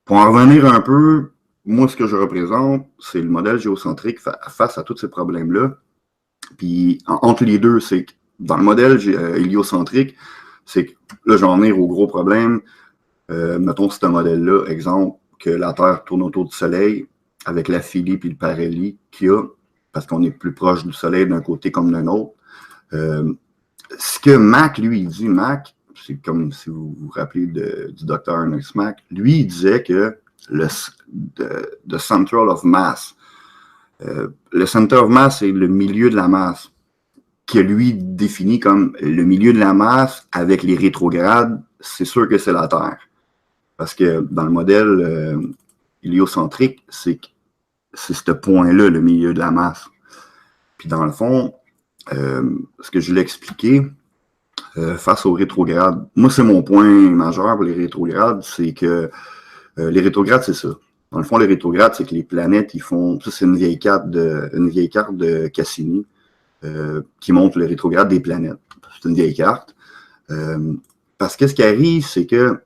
Pour en revenir un peu, moi, ce que je représente, c'est le modèle géocentrique face à tous ces problèmes-là. Puis, entre les deux, c'est que dans le modèle héliocentrique, c'est que là, j'en venir au gros problème. Mettons, c'est un modèle-là, exemple, que la Terre tourne autour du Soleil avec l'aphélie puis le parhélie qu'il y a, parce qu'on est plus proche du Soleil d'un côté comme d'un autre. Ce que Mach, lui, il dit, Mach, c'est comme si vous vous rappelez du docteur Ernest Mach, lui, il disait que the central of mass, le center of mass, c'est le milieu de la masse, que lui définit comme le milieu de la masse avec les rétrogrades, c'est sûr que c'est la Terre. Parce que dans le modèle héliocentrique, c'est ce point-là, le milieu de la masse. Puis dans le fond, ce que je voulais expliquer face aux rétrogrades, moi, c'est mon point majeur pour les rétrogrades, c'est que les rétrogrades, c'est ça. Dans le fond, les rétrogrades, c'est que les planètes, ils font... Ça, c'est une vieille carte de Cassini qui montre le rétrograde des planètes. C'est une vieille carte. Parce que ce qui arrive, c'est que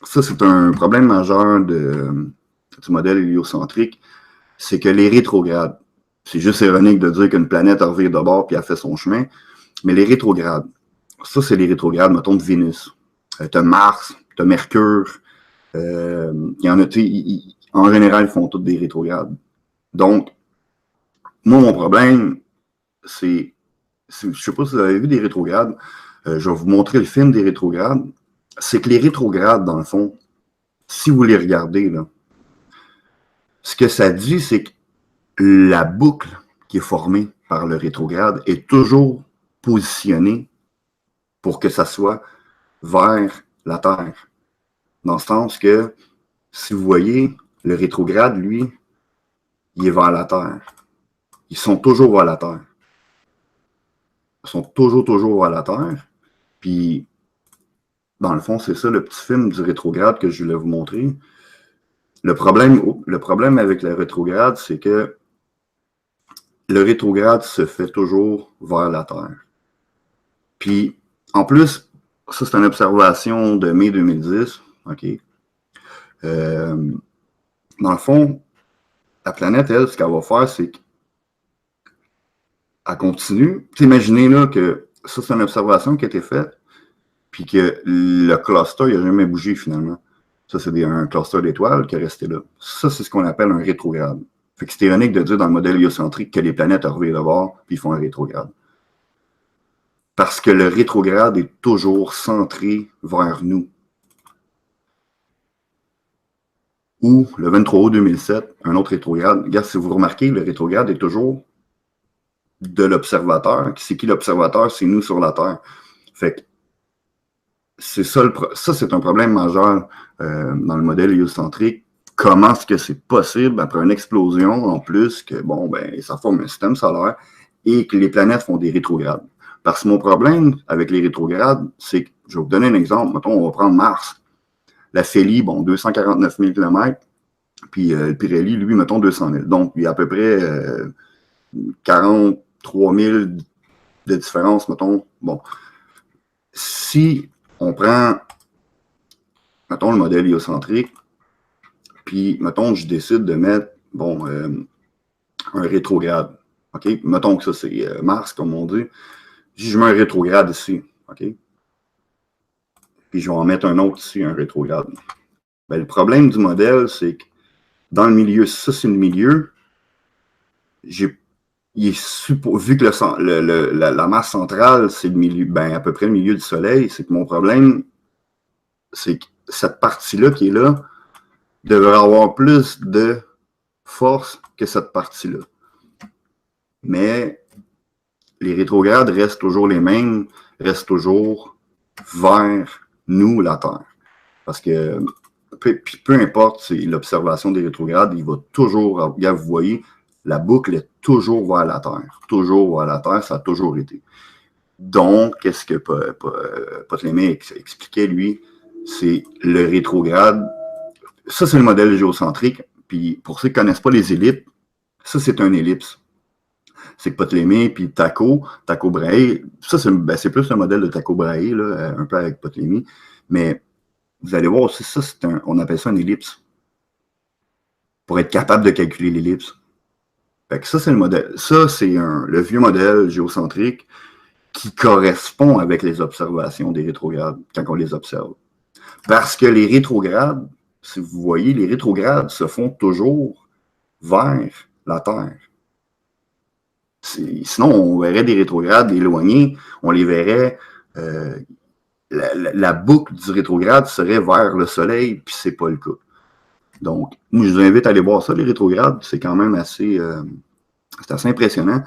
ça, c'est un problème majeur du modèle héliocentrique, c'est que les rétrogrades, c'est juste ironique de dire qu'une planète a reviré de bord puis a fait son chemin, mais les rétrogrades, ça, c'est les rétrogrades, mettons, de Vénus. T'as Mars, t'as Mercure, il y en a, en général, ils font tous des rétrogrades. Donc, moi, mon problème, c'est je sais pas si vous avez vu des rétrogrades, je vais vous montrer le film des rétrogrades, c'est que les rétrogrades, dans le fond, si vous les regardez, là, ce que ça dit, c'est que la boucle qui est formée par le rétrograde est toujours positionnée pour que ça soit vers la Terre. Dans le sens que, si vous voyez, le rétrograde, lui, il est vers la Terre. Ils sont toujours vers la Terre. Ils sont toujours vers la Terre. Puis, dans le fond, c'est ça le petit film du rétrograde que je voulais vous montrer. Le problème avec le rétrograde, c'est que le rétrograde se fait toujours vers la Terre. Puis, en plus, ça, c'est une observation de mai 2010. OK. Dans le fond, la planète, elle, ce qu'elle va faire, c'est qu'elle continue. Imaginez là que ça, c'est une observation qui a été faite, puis que le cluster, il n'a jamais bougé finalement. Ça, c'est un cluster d'étoiles qui est resté là. Ça, c'est ce qu'on appelle un rétrograde. Fait que c'est ironique de dire dans le modèle héliocentrique que les planètes revirent de bord, puis ils font un rétrograde. Parce que le rétrograde est toujours centré vers nous. Ou le 23 août 2007, un autre rétrograde. Regarde, si vous remarquez, le rétrograde est toujours de l'observateur. C'est qui l'observateur? C'est nous sur la Terre. Fait que c'est ça, ça c'est un problème majeur dans le modèle héliocentrique. Comment est-ce que c'est possible, après une explosion, en plus, que bon, ben, ça forme un système solaire et que les planètes font des rétrogrades? Parce que mon problème avec les rétrogrades, c'est que, je vais vous donner un exemple, mettons, on va prendre Mars. La Phélie, bon, 249 000 km, puis le Pirelli, lui, mettons 200 000. Donc, il y a à peu près 43 000 de différence, mettons. Bon, si on prend, mettons, le modèle héliocentrique, puis, mettons, je décide de mettre, bon, un rétrograde, OK? Mettons que ça, c'est Mars, comme on dit. Je mets un rétrograde ici, OK? Puis je vais en mettre un autre ici, un rétrograde. Ben, le problème du modèle, c'est que dans le milieu, ça c'est le milieu, vu que la masse centrale, c'est le milieu, ben, à peu près le milieu du Soleil, c'est que mon problème, c'est que cette partie-là qui est là devrait avoir plus de force que cette partie-là. Mais les rétrogrades restent toujours les mêmes, restent toujours vers nous, la Terre. Parce que peu importe l'observation des rétrogrades, il va toujours, regarde, vous voyez, la boucle est toujours vers la Terre. Toujours vers la Terre, ça a toujours été. Donc, qu'est-ce que Ptolémée expliquait, lui, c'est le rétrograde. Ça, c'est le modèle géocentrique. Puis, pour ceux qui ne connaissent pas les ellipses, ça, c'est un ellipse. C'est que Ptolémée puis Tycho Brahe, ça, c'est plus un modèle de Tycho Brahe, là, un peu avec Ptolémée. Mais vous allez voir aussi, ça, on appelle ça une ellipse. pour être capable de calculer l'ellipse. Fait que ça, c'est le modèle. Ça, c'est le vieux modèle géocentrique qui correspond avec les observations des rétrogrades quand on les observe. Parce que les rétrogrades, si vous voyez, les rétrogrades se font toujours vers la Terre. Sinon, on verrait des rétrogrades éloignés, on les verrait. La boucle du rétrograde serait vers le Soleil, puis c'est pas le cas. Donc, moi, je vous invite à aller voir ça, les rétrogrades. C'est quand même assez impressionnant.